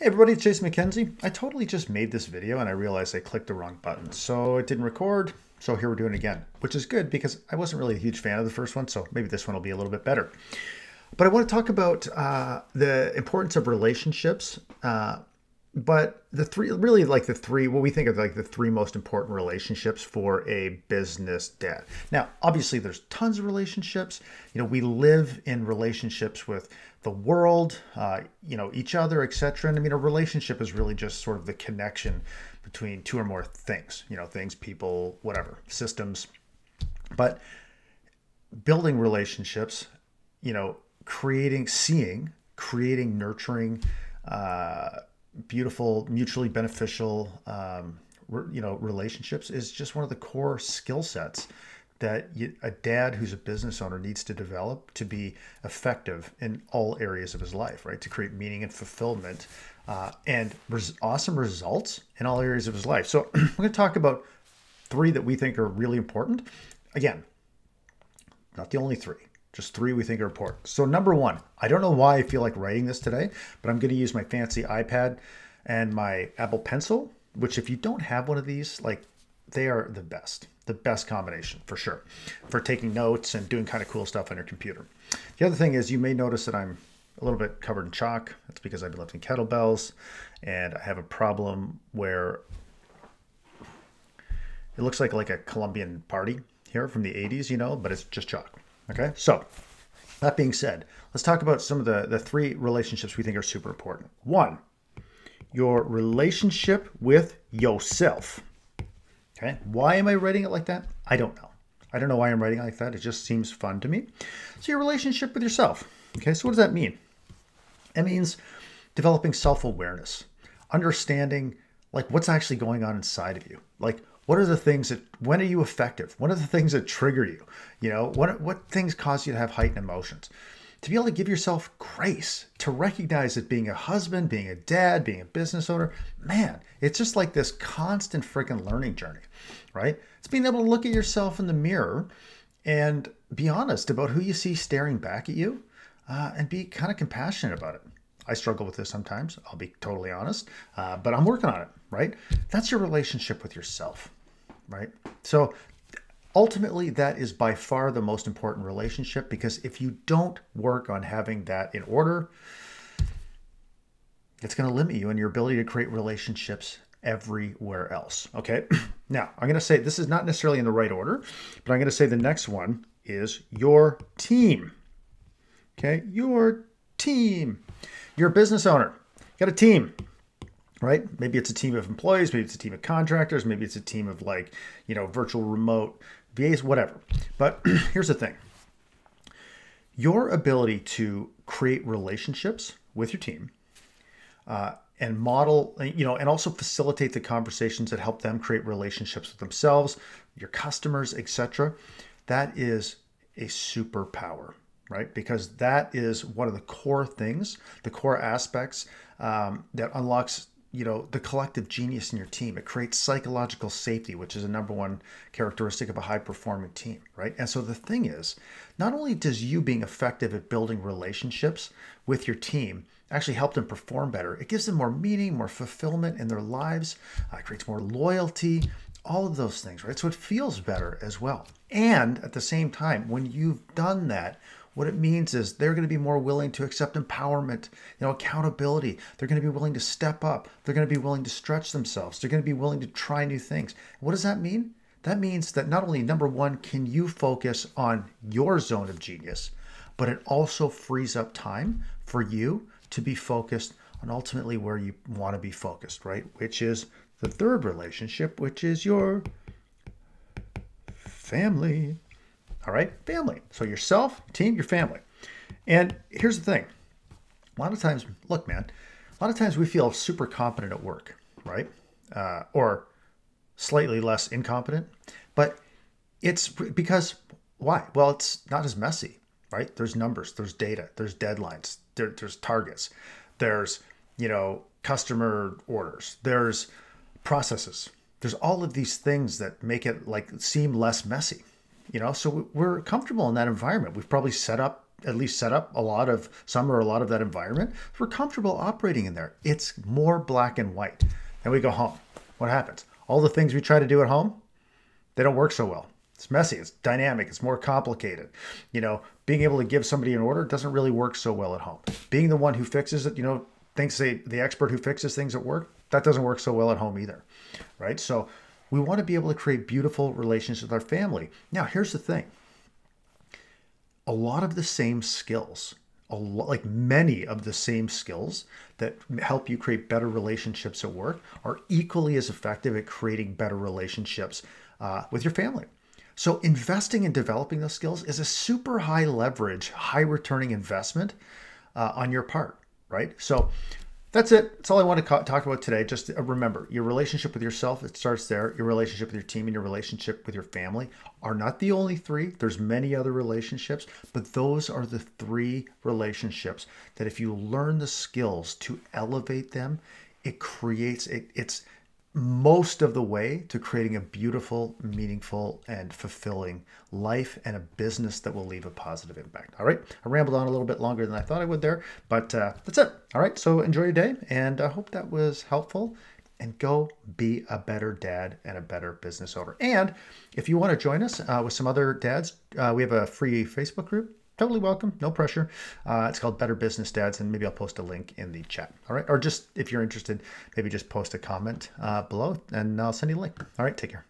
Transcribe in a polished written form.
Hey everybody, it's Jason McKenzie. I totally just made this video and I realized I clicked the wrong button. So it didn't record. So here we're doing it again, which is good because I wasn't really a huge fan of the first one. So maybe this one will be a little bit better. But I want to talk about the importance of relationships. But the three, really like the three, what we think of like the three most important relationships for a business dad. Now, obviously there's tons of relationships. We live in relationships with the world, each other, etc. And I mean, a relationship is really just sort of the connection between two or more things, things, people, whatever, systems. But building relationships, creating, nurturing, beautiful, mutually beneficial, relationships is just one of the core skill sets that a dad who's a business owner needs to develop to be effective in all areas of his life, right? To create meaning and fulfillment and awesome results in all areas of his life. So we're going to talk about three that we think are really important. Again, not the only three. Just three we think are important. So number one, I don't know why I feel like writing this today, but I'm going to use my fancy iPad and my Apple Pencil, which if you don't have one of these, they are the best combination for sure for taking notes and doing kind of cool stuff on your computer. The other thing is you may notice that I'm a little bit covered in chalk. That's because I've been lifting kettlebells and I have a problem where it looks like a Colombian party here from the 80s, but it's just chalk. Okay, so that being said, let's talk about some of the three relationships we think are super important. One, your relationship with yourself. Okay, why am I writing it like that? I don't know. I don't know why I'm writing it like that. It just seems fun to me. So your relationship with yourself. Okay, so what does that mean? It means developing self-awareness, understanding what's actually going on inside of you. What are the things when are you effective? What are the things that trigger you? What things cause you to have heightened emotions? To be able to give yourself grace, to recognize that being a husband, being a dad, being a business owner, man, it's just like this constant freaking learning journey, right? It's being able to look at yourself in the mirror and be honest about who you see staring back at you and be kind of compassionate about it. I struggle with this sometimes, I'll be totally honest, but I'm working on it, right? That's your relationship with yourself, right? So ultimately, that is by far the most important relationship because if you don't work on having that in order, it's going to limit you in your ability to create relationships everywhere else, okay? Now, I'm going to say this is not necessarily in the right order, but I'm going to say the next one is your team, okay? Your team. You're a business owner. You got a team, right? Maybe it's a team of employees. Maybe it's a team of contractors. Maybe it's a team of virtual remote VAs, whatever. But here's the thing. Your ability to create relationships with your team and model, and also facilitate the conversations that help them create relationships with themselves, your customers, etc. That is a superpower. Right? Because that is one of the core things, the core aspects that unlocks, the collective genius in your team. It creates psychological safety, which is a number one characteristic of a high-performing team, right? And so the thing is, not only does you being effective at building relationships with your team actually help them perform better, it gives them more meaning, more fulfillment in their lives, creates more loyalty, all of those things, right? So it feels better as well. And at the same time, when you've done that, what it means is they're going to be more willing to accept empowerment, accountability. They're going to be willing to step up. They're going to be willing to stretch themselves. They're going to be willing to try new things. What does that mean? That means that not only, number one, can you focus on your zone of genius, but it also frees up time for you to be focused on ultimately where you want to be focused, right? Which is the third relationship, which is your family. All right, family. So yourself, team, your family. And here's the thing. A lot of times, look, man, a lot of times we feel super competent at work, right? Or slightly less incompetent. But it's because, why? Well, it's not as messy, right? There's numbers, there's data, there's deadlines, there's targets, there's, customer orders, there's processes. There's all of these things that make it seem less messy. So we're comfortable in that environment. We've probably set up at least set up some or a lot of that environment. We're comfortable operating in there. It's more black and white. Then we go home. What happens? All the things we try to do at home, they don't work so well. It's messy, it's dynamic, it's more complicated. Being able to give somebody an order doesn't really work so well at home. Being the one who fixes it, thinks the expert who fixes things at work, that doesn't work so well at home either, right? So we want to be able to create beautiful relationships with our family. Now, here's the thing. A lot of the same skills, like many of the same skills that help you create better relationships at work are equally as effective at creating better relationships with your family. So investing in developing those skills is a super high leverage, high returning investment on your part, right? So that's it. That's all I want to talk about today. Just remember, your relationship with yourself, it starts there. Your relationship with your team and your relationship with your family are not the only three. There's many other relationships, but those are the three relationships that if you learn the skills to elevate them, it's most of the way to creating a beautiful, meaningful, and fulfilling life and a business that will leave a positive impact. All right. I rambled on a little bit longer than I thought I would there, but that's it. All right. So enjoy your day, and I hope that was helpful, and go be a better dad and a better business owner. And if you want to join us with some other dads, we have a free Facebook group. Totally welcome. No pressure. It's called Better Business Dads, and maybe I'll post a link in the chat. All right. Or just if you're interested, maybe just post a comment below and I'll send you a link. All right. Take care.